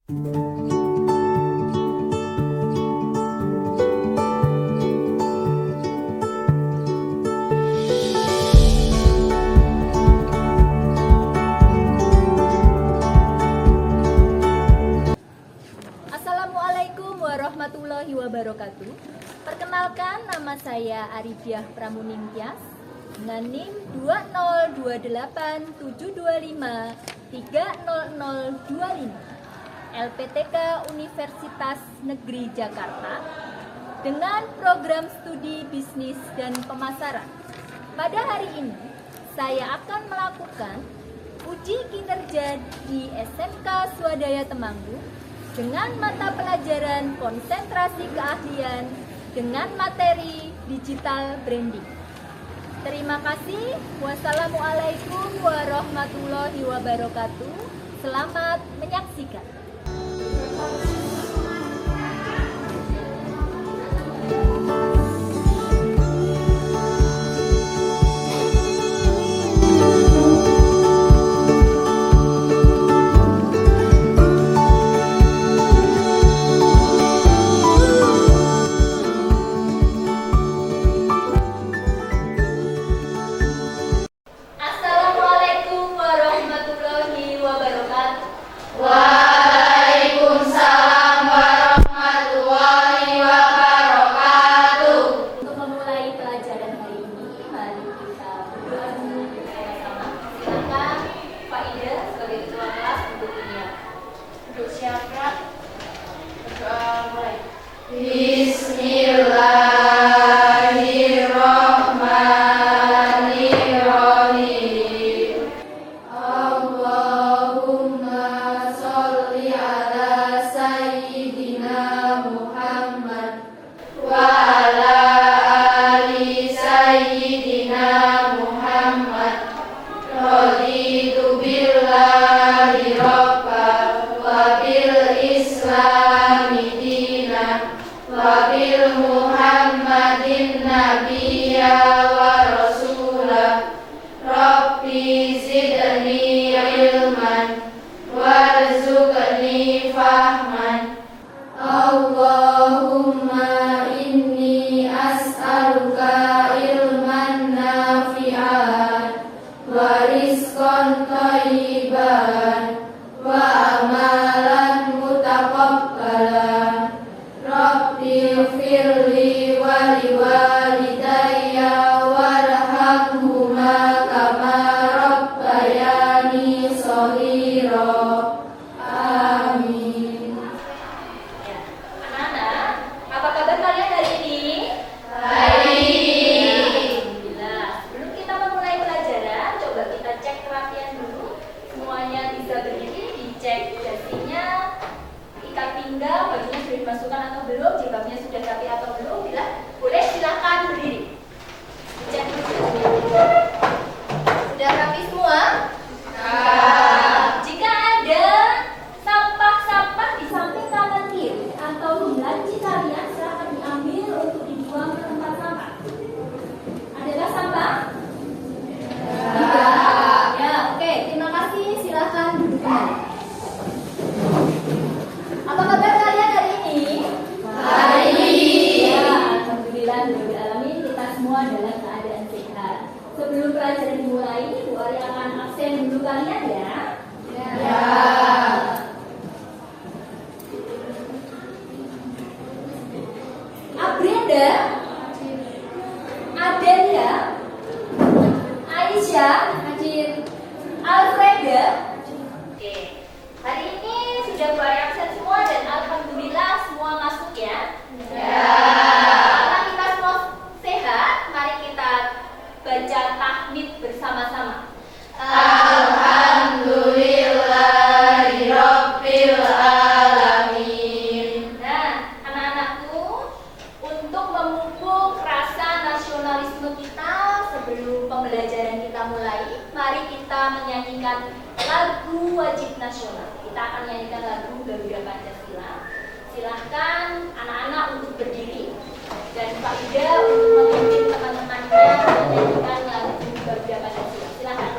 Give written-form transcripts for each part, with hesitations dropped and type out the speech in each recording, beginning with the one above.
Assalamualaikum warahmatullahi wabarakatuh. Perkenalkan, nama saya Arifiah Pramuningtyas dengan NIM 2028725300025 LPTK Universitas Negeri Jakarta dengan program studi bisnis dan pemasaran. Pada hari ini saya akan melakukan uji kinerja di SMK Swadaya Temanggung dengan mata pelajaran konsentrasi keahlian dengan materi digital branding. Terima kasih. Wassalamualaikum warahmatullahi wabarakatuh. Selamat menyaksikan. Allahumma inni as'aluka ilman nafi'an wa rizqan thayyiban wa amalan mutaqabbalan. Rabbi ighfirli wa liwalidayya warhamhuma kama rabbayani shaghira. Bajunya sudah dimasukkan atau belum, jilbabnya sudah rapi atau belum, bila boleh silakan berdiri. Dicek dulu. Sudah rapi semua? Jika ada sampah-sampah di samping kanan kiri atau di laci kalian, silakan diambil untuk dibuang ke tempat sampah. Adakah sampah? Ya, oke. Terima kasih. Silakan duduk kembali. Apa kabar kalian hari ini? Baik. Ya, alhamdulillah alamin kita semua dalam keadaan sehat. Sebelum pelajaran dimulai, Bu Ari akan absen dulu kalian ya. Ya. Abrenda, Adelia, Aisyah, Alfreda. Oke. Hari ini sudah Bu Ari absen semua dan alhamdulillah semua masuk ya. Ya. Karena kita semua sehat, mari kita baca tahmid bersama-sama. Alhamdulillahirabbil alamin. Nah, anak-anakku, untuk memupuk rasa nasionalisme kita sebelum pembelajaran kita mulai, mari kita menyanyikan lagu wajib nasional. Kita akan menyanyikan lagu Garuda Pancasila. Silahkan anak-anak untuk berdiri dan Pak Ida untuk memimpin teman-temannya menyanyikan lagu Garuda Pancasila. Silahkan.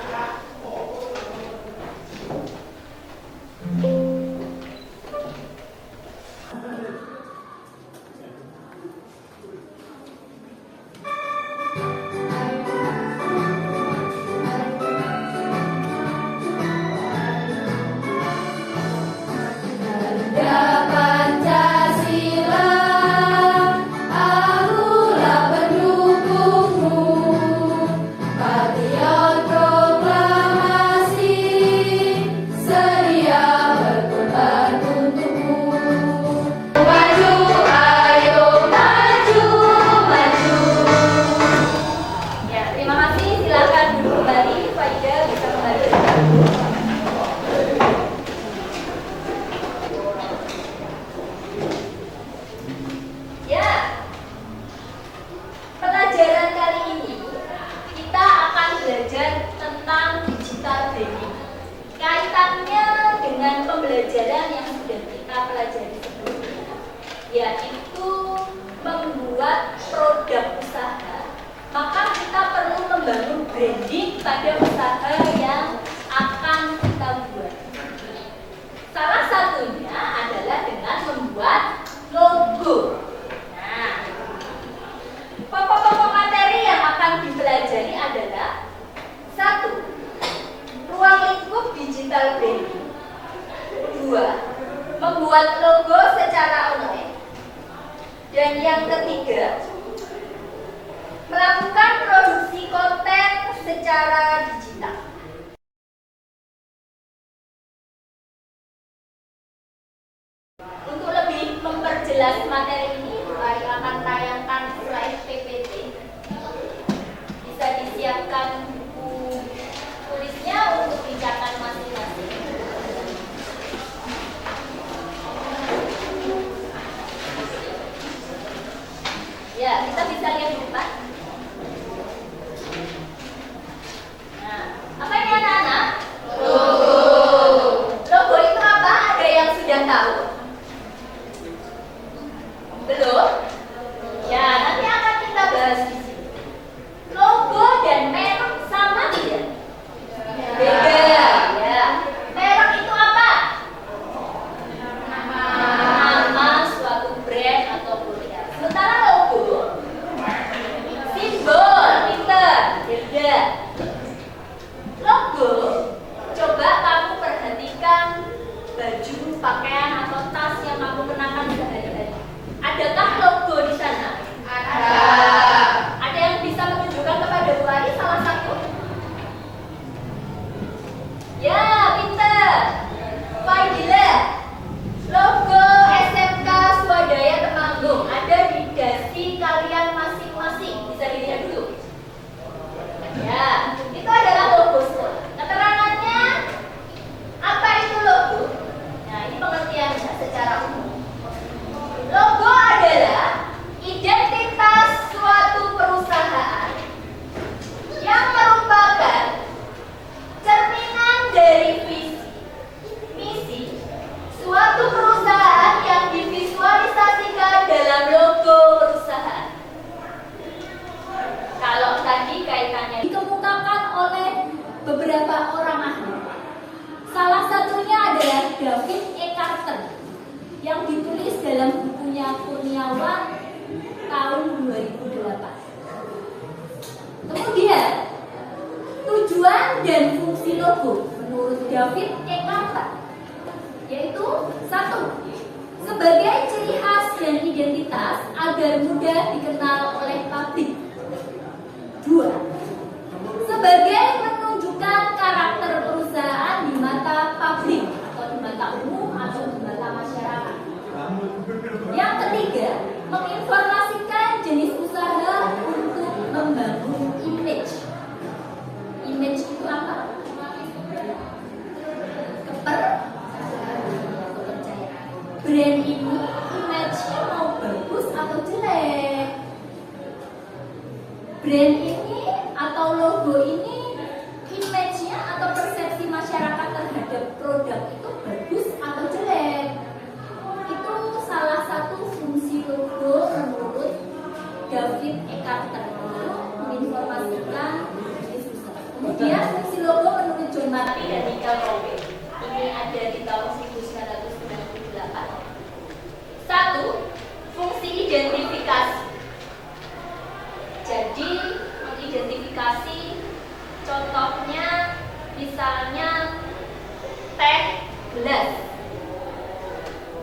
membuat logo secara online. Dan yang ketiga, melakukan produksi konten secara digital. Untuk lebih memperjelas materi ini, Ari akan tayangkan slide PPT. Bisa disiapkan buku tulisnya untuk dicatat masing-masing. Ya, kita bisa lihat di depan. Nah, apa ini anak-anak? Logo. Logo itu apa? Ada yang sudah tahu? Belum? Ya, nanti akan kita bahas di sini. Logo dan merek sama tidak? Beda. Ya. Merek itu apa? Nama suatu brand atau produk. Sementara logo simbol, pinter, beda. Logo, coba kamu perhatikan baju, pakaian atau tas yang kamu kenakan sehari-hari. Adakah logo di sana? Ada. Ada yang bisa menunjukkan kepada Bu Ari salah satu? Ya, pinter. Fadila. Logo SMK Swadaya Temanggung ada di dasi kalian masing-masing. Bisa dilihat dulu. Ya, itu adalah logo sekolah. Keterangannya, apa itu logo? Nah, ini pengertiannya secara umum. Logo adalah identitas suatu perusahaan yang merupakan cerminan dari visi, misi suatu perusahaan yang divisualisasikan dalam logo perusahaan. Kalau tadi kaitannya dikemukakan oleh beberapa orang ahli. Salah satunya adalah David E. Carter yang ditulis dalam bukunya Kurniawan tahun 2008. Kemudian, tujuan dan fungsi logo menurut David E. Carter yaitu 1. Sebagai ciri khas dan identitas agar mudah dikenal oleh publik. 2. Sebagai menunjukkan karakter perusahaan di mata publik atau di mata umum atau di mata masyarakat. Yang ketiga, menginformasikan jenis usaha untuk membangun image. Image itu apa? Kepercayaan. Brand ini image-nya mau bagus atau jelek? Brand ini atau logo ini image-nya atau persepsi masyarakat terhadap produk itu bagus atau jelek? Itu salah satu fungsi logo menurut David E. Carter untuk menginformasikan jenis usaha. Kemudian fungsi logo menurut John Marty dan Michael Rowe. Ini ada di tahun 1998. 1. Fungsi identifikasi. Jadi mengidentifikasi, contohnya misalnya teh gelas.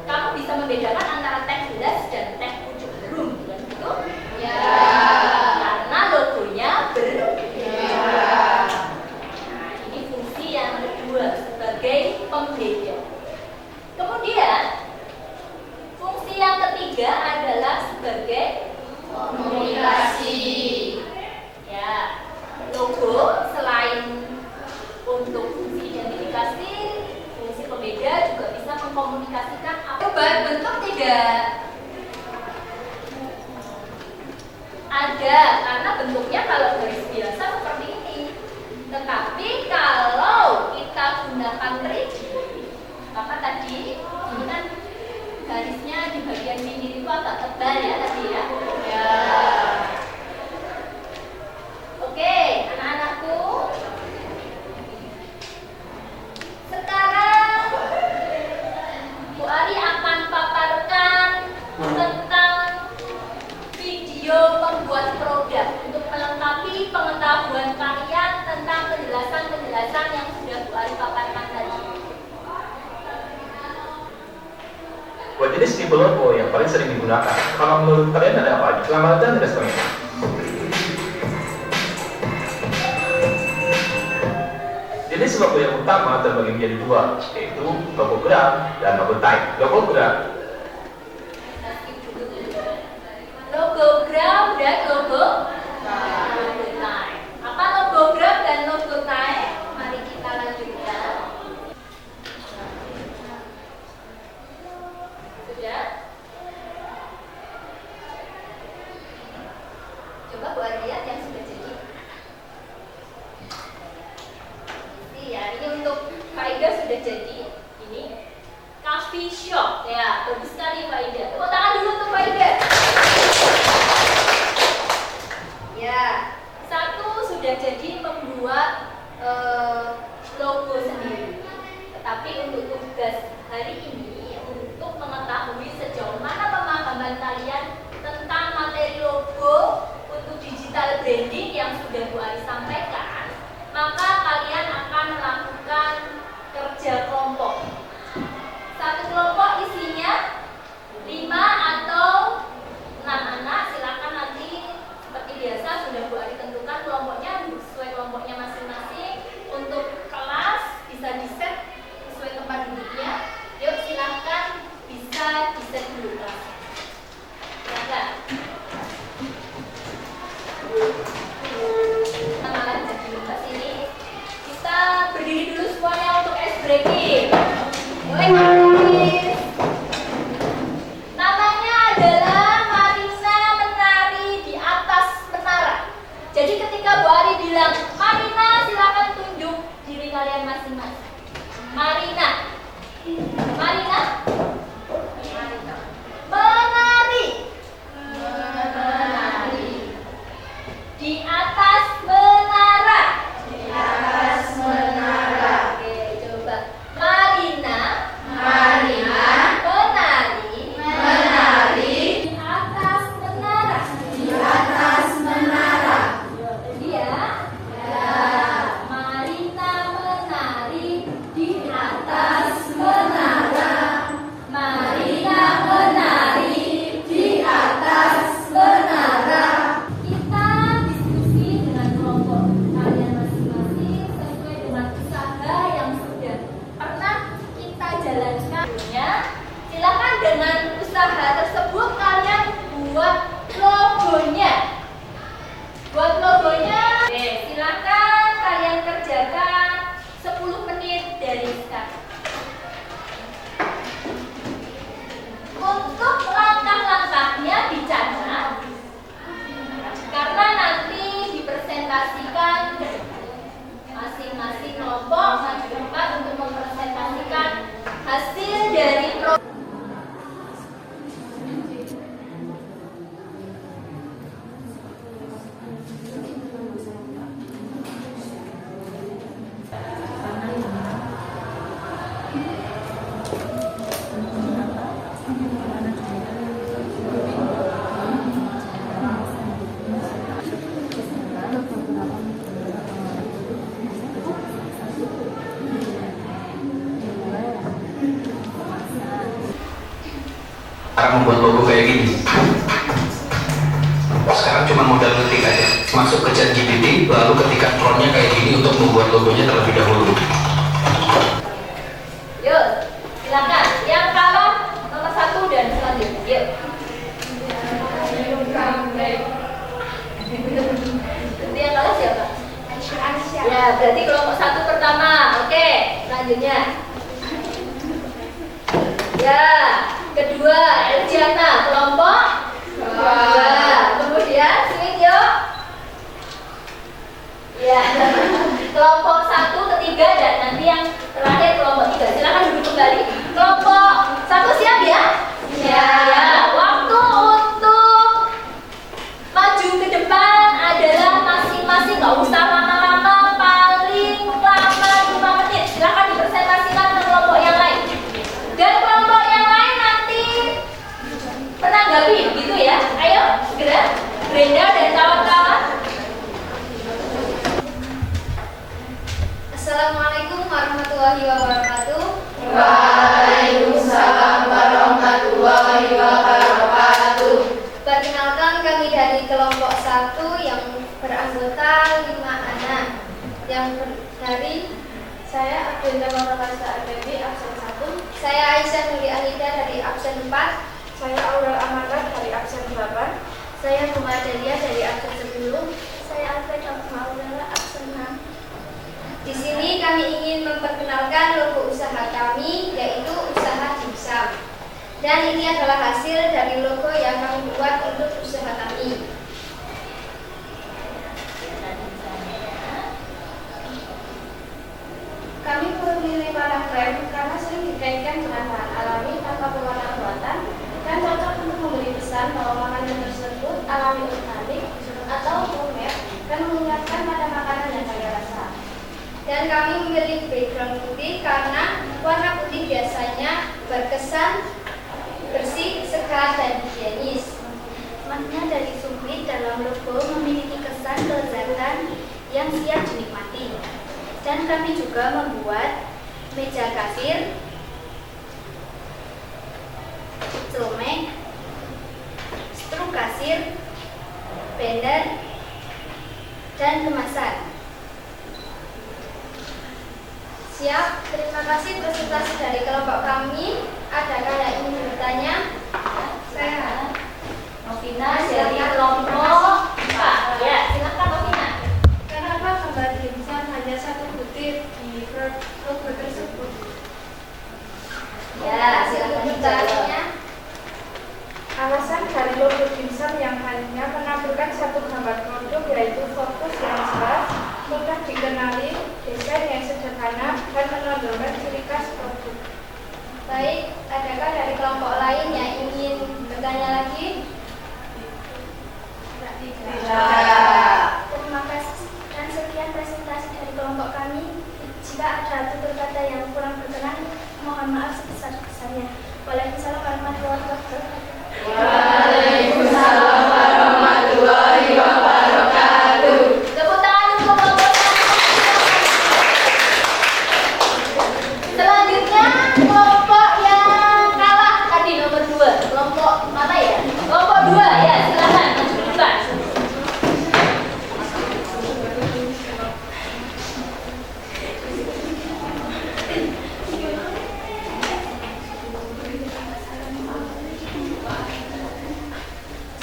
Kamu bisa membedakan antara teh gelas dan teh pucuk harum, bukan begitu? Ya. Karena logonya berbeda. Nah, ini fungsi yang kedua sebagai pembeda. Kemudian fungsi yang ketiga adalah sebagai komunikasi. Ya, logo selain untuk fungsi identifikasi, fungsi pembeda juga bisa mengkomunikasikan apa bentuk tidak ada, karena bentuknya kalau garis biasa seperti ini. Tetapi kalau kita gunakan 3D, maka tadi ini kan garisnya di bagian pinggir itu agak tebal ya tadi ya. Ya. Oke, anak-anakku. Sekarang Bu Ari akan paparkan tentang video pembuat produk untuk melengkapi pengetahuan kalian tentang penjelasan-penjelasan yang sudah Bu Ari paparkan tadi. Buat jenis tipe logo yang paling sering digunakan, kalau menurut kalian ada apa aja? Selamat datang di responnya. Jenis logo yang utama terbagi menjadi dua, yaitu logogram dan logotype. Logogram dan logotype. Apa logogram dan logotype? Mari kita lanjutkan. Sudah? Coba Bu lihat yang sudah jadi. Iya, ini untuk Faida sudah jadi. Ini coffee shop. Ya, bagus sekali Faida. Tepuk tangan dulu untuk Faida. Ya, satu sudah jadi membuat logo sendiri. Tetapi untuk tugas hari ini untuk mengetahui sejauh mana pemahaman kalian tentang materi logo untuk digital branding yang sudah Bu Ari sampaikan, maka kalian akan melakukan kerja kelompok. Satu kelompok isinya 5 atau 6 anak. Silakan nanti seperti biasa sudah Bu Ari tentukan kelompoknya sesuai kelompoknya masing-masing. Untuk kelas bisa di-set sesuai tempat duduknya. Yuk silakan bisa di-set dulu kelasnya. Silakan. Malah jadi lepas ini. Kita berdiri dulu semuanya untuk ice breaking. Mulai please. Namanya adalah Marina menari di atas menara. Jadi ketika Bu Ari bilang Marina, silakan tunjuk diri kalian masing-masing. Marina. Marina. Marina. Menari. Menari. Di atas menara. Di atas menara. Oke, coba. Marina. Marina. Menari. Menari. Di atas menara. Di atas menara. Jadi ya. Marina menari di atas menara. Marina menari di atas menara. Kita diskusi dengan kelompok kalian masing-masing sesuai dengan usaha yang sudah pernah kita jalankan. Silakan dengan usaha tersebut kalian buat logonya. Buat logonya. Oke, silakan kalian kerjakan 10 menit dari sekarang. Untuk langkah-langkahnya dicatat karena nanti dipresentasikan masing-masing kelompok maju depan untuk mempresentasikan hasil dari program. Cara membuat logo kayak gini. Sekarang cuma modal ngetik aja, masuk ke ChatGPT, lalu ketikkan promptnya kayak gini untuk membuat logonya terlebih dahulu. Yuk, silakan. Yang kalah nomor 1 dan selanjutnya. Yuk. Nanti yang kalah siapa? Aisyah. Ya, berarti kelompok 1 pertama. Oke, selanjutnya. Ya, kedua Elgiana, kelompok 2. Kemudian swing yuk. Ya, kelompok 1, ketiga dan nanti yang terakhir kelompok 3. Silakan duduk kembali. Kelompok 1 siap ya? Ya. Waktu untuk maju ke depan adalah masing-masing, nggak usah lama-lama, paling lama 5 menit. Silakan dipresentasikan ke kelompok yang lain. Dan kelompok yang lain nanti menanggapi, gitu ya. Ayo, segera. Brenda dan kawan-kawan. Assalamualaikum warahmatullahi wabarakatuh. Waalaikumsalam warahmatullahi dari saya Abdullah Maulana Ardebi absen 1. Saya Aisyah Nuri Alida dari absen 4. Saya Aurel Amanda dari absen 8. Saya Bunga Delia dari absen 10. Saya Alfred Maulana absen 6. Di sini kami ingin memperkenalkan logo usaha kami, yaitu usaha dimsum. Dan ini adalah hasil dari logo yang kami buat untuk usaha kami. Kami memilih warna krem karena sering dikaitkan dengan bahan alami tanpa pewarna buatan dan cocok untuk memberi pesan bahwa makanan tersebut alami organik atau homemade dan mengingatkan pada makanan yang kaya rasa. Dan kami memilih background putih karena warna putih biasanya berkesan bersih, segar, dan higienis. Makna dari sumpit dalam logo memiliki kesan kelezatan yang siap dinikmati. Dan kami juga membuat meja kasir, celemek, struk kasir, banner, dan kemasan. Siap, terima kasih presentasi dari kelompok kami. Adakah yang ingin bertanya? Saya Novina dari kelompok Pak. Ya, silakan Novina. Kenapa gambar dimsum hanya satu butir di logo tersebut? Ya, silakan dijawabnya. Alasan dari logo dimsum yang hanya menampilkan satu gambar produk yaitu fokus yang jelas, mudah dikenali, desain yang sederhana, dan menonjolkan ciri khas produk. Baik, adakah dari kelompok lain yang ingin bertanya lagi? Tidak. Terima kasih dan sekian presentasi dari kelompok kami. Jika ada tutur kata yang kurang berkenan, mohon maaf sebesar-besarnya. Waalaikumsalam warahmatullahi wabarakatuh. Waalaikumsalam warahmatullahi wabarakatuh. Tepuk tangan untuk kelompok selanjutnya, kelompok yang kalah tadi nomor 2. Kelompok mana ya? Kelompok 2 ya, silakan maju ke depan.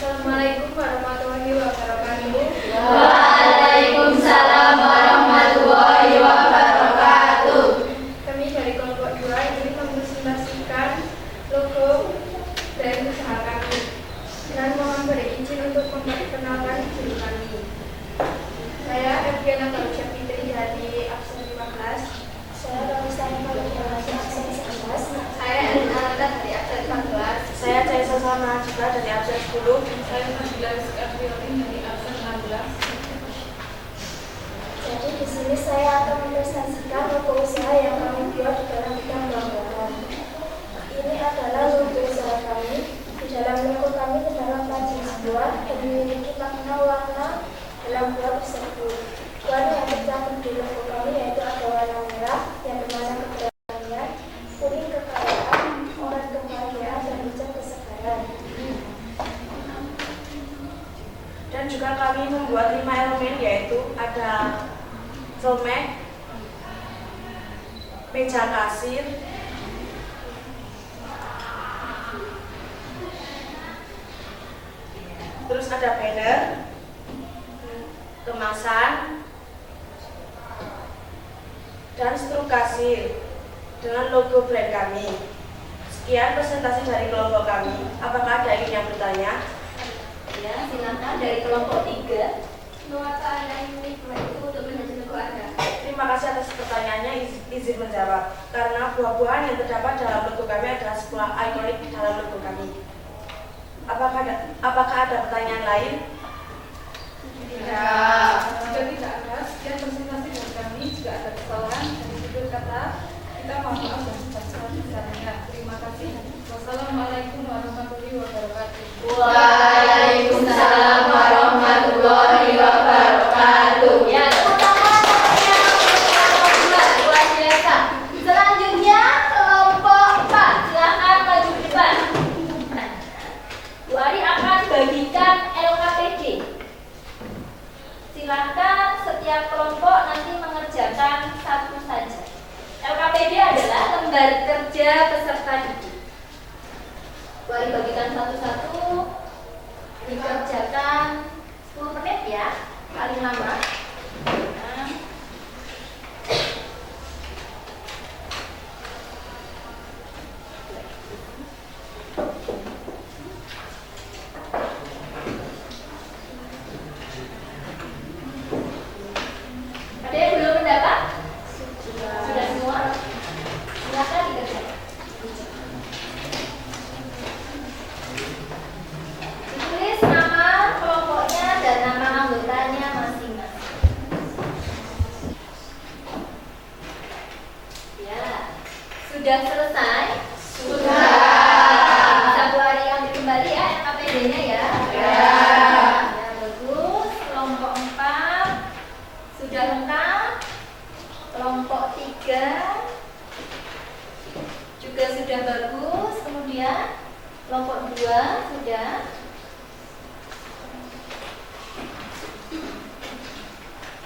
Assalamualaikum warahmatullahi wabarakatuh. Waalaikumsalam warahmatullahi wabarakatuh. Kami dari kelompok 2 ingin mempresentasikan logo dari usaha kami dan mohon beri izin untuk memperkenalkan diri kami. Saya Evgena Tausya Fitri dari absen 15. Saya Romisani Maulana dari absen 11. Saya Elina Alda dari absen 14. Saya Caisa Sama juga dari absen 10. Saya Nabila Rizky dari absen 16. Jadi di sini saya akan mempresentasikan logo usaha yang kami buat di dalam bidang gambaran. Ini adalah logo usaha kami. Di dalam logo kami terdapat 4 jenis buah dan memiliki makna warna dalam buah tersebut. Warna yang tercantum di logo kami yaitu ada warna merah yang bermakna keberanian, kuning kekayaan, oranye kebahagiaan, dan hijau kesegaran. Dan juga kami membuat 5 elemen yaitu ada celemek, meja kasir, terus ada banner, kemasan, dan struk kasir dengan logo brand kami. Sekian presentasi dari kelompok kami. Apakah ada yang bertanya? Ya, silakan dari kelompok 3. Mengapa Anda memilih buah itu untuk menjadi logo Anda? Terima kasih atas pertanyaannya, izin menjawab. Karena buah-buahan yang terdapat dalam logo kami adalah sebuah ikonik dalam logo kami. Apakah ada pertanyaan lain? Tidak. Jika tidak ada, sekian presentasi dari kami. Jika ada kesalahan dari tutur kata, kita mohon maaf dan sebesar-besarnya. Terima kasih. Wassalamualaikum warahmatullahi wabarakatuh. Waalaikumsalam warahmatullahi wabarakatuh. Ya, tepuk tangan yang luar biasa. Selanjutnya kelompok 4, silakan maju ke depan. Bu Ari akan bagikan LKPD. Silakan setiap kelompok nanti mengerjakan Mari bagikan satu-satu, dikerjakan 10 menit ya, paling lama. Nah. Ada yang belum mendapat? Sudah semua? Silakan dikerjakan. Ditulis nama kelompoknya dan nama anggotanya masing-masing. Ya, sudah selesai? Sudah. Bisa Bu Ari ambil kembali ya LKPD-nya ya? Ya, bagus. Kelompok 4 sudah lengkap. Kelompok 3 juga sudah bagus. Kemudian kelompok 2 sudah.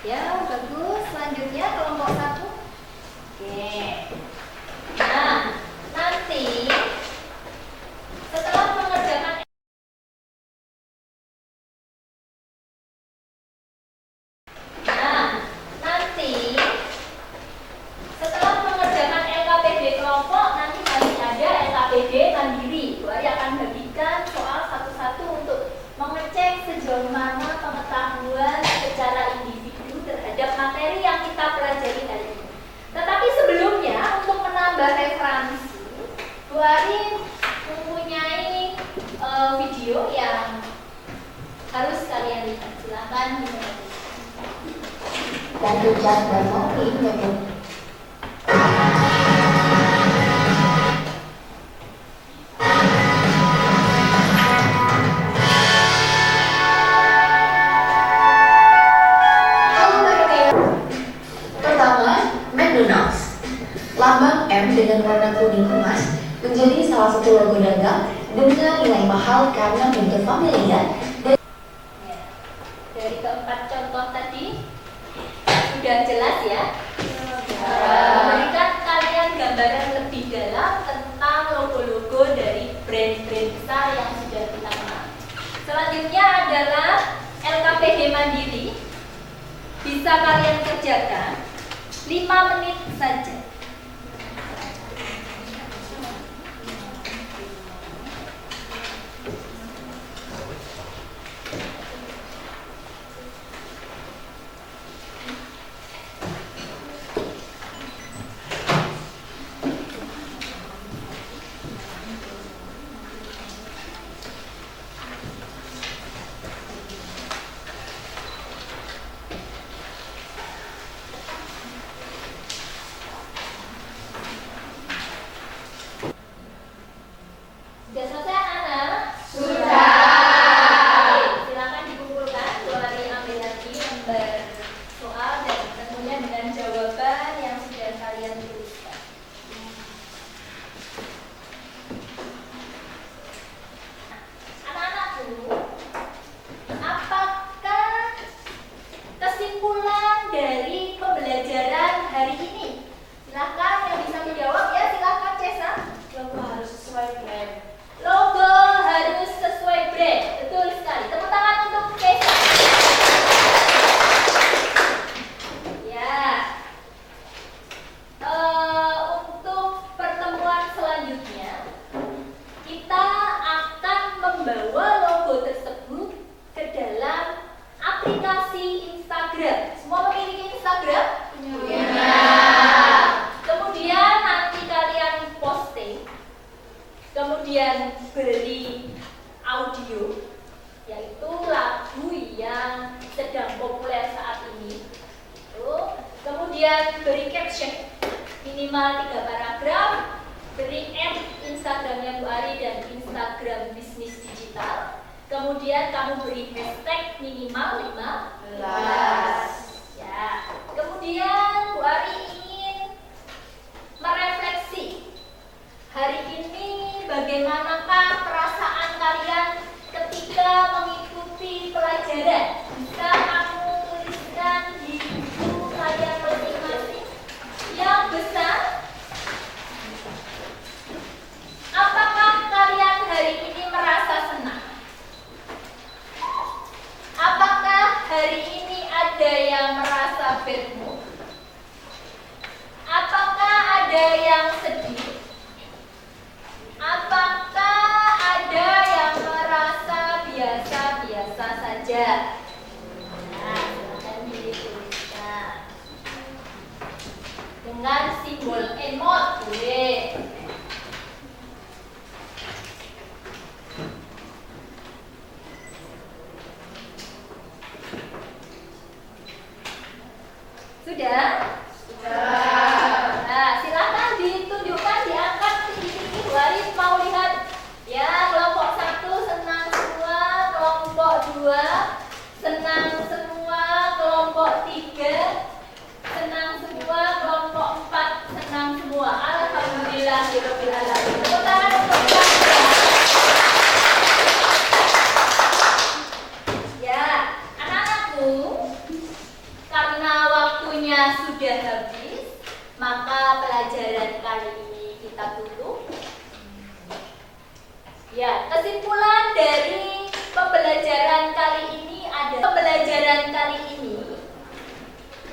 Ya, bagus. Selanjutnya kelompok 1. Oke. Nah, nanti setelah mengerjakan LKPD kelompok, nanti masih ada LKPD mandiri. Bu Ari akan bagikan soal satu-satu untuk mengecek sejauh mana pengetahuan secara individu terhadap materi yang kita pelajari hari ini. Tetapi sebelumnya, untuk menambah referensi, Bu Ari mempunyai video yang harus kalian lihat. Silakan dimulai. Dan hujan dan mau minum. Pertama, McDonald's. Lambang M dengan warna kuning emas menjadi salah satu logo dagang dengan nilai mahal karena bentuk familiar. Ya, dari keempat contoh tadi sudah jelas ya. Memberikan kalian gambaran lebih dalam tentang logo-logo dari brand-brand besar yang sudah kita kenal. Selanjutnya adalah LKPD mandiri. Bisa kalian kerjakan 5 menit saja. Sudah selesai anak-anak? Sudah. Silakan dikumpulkan. Bu Ari ambil lagi lembar soal dan tentunya dengan jawaban yang sudah kalian tuliskan. Anak-anakku, apakah kesimpulan dari pembelajaran hari ini? Silakan yang bisa menjawab ya, silakan Cesa. Logo harus sesuai brand. Logo harus sesuai brand. Betul sekali. Tepuk tangan untuk Cesa. Ya. Untuk pertemuan selanjutnya, kita akan membawa logo tersebut ke dalam aplikasi Instagram. Semua memiliki Instagram? Punya. Kemudian nanti kalian posting, kemudian beri audio, yaitu lagu yang sedang populer saat ini. Kemudian beri caption minimal 3 paragraf, beri Instagramnya Bu Ari dan Instagram bisnis digital. Kemudian kamu beri hashtag minimal 15. Ya. Kemudian Bu Ari ingin merefleksi hari ini bagaimanakah perasaan kalian ketika mengikuti pelajaran. Bisa kamu tuliskan di buku kalian masing-masing yang besar. Apakah kalian hari Ya, kesimpulan dari pembelajaran kali ini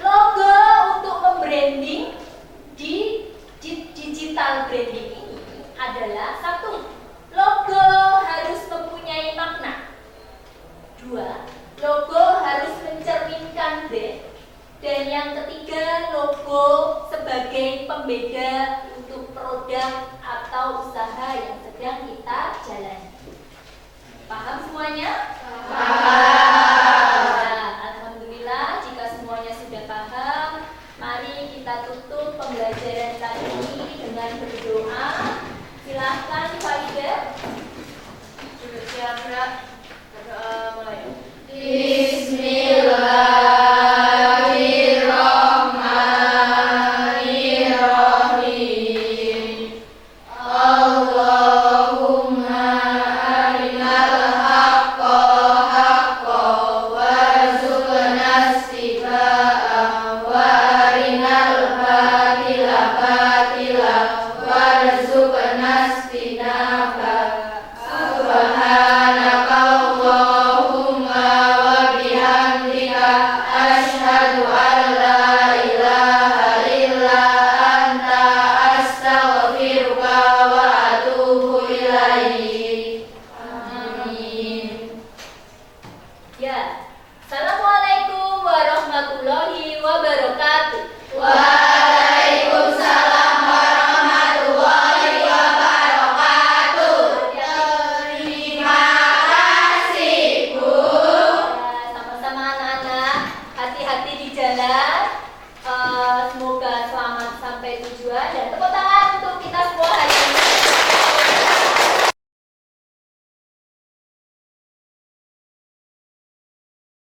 logo untuk membranding di digital branding ini adalah satu,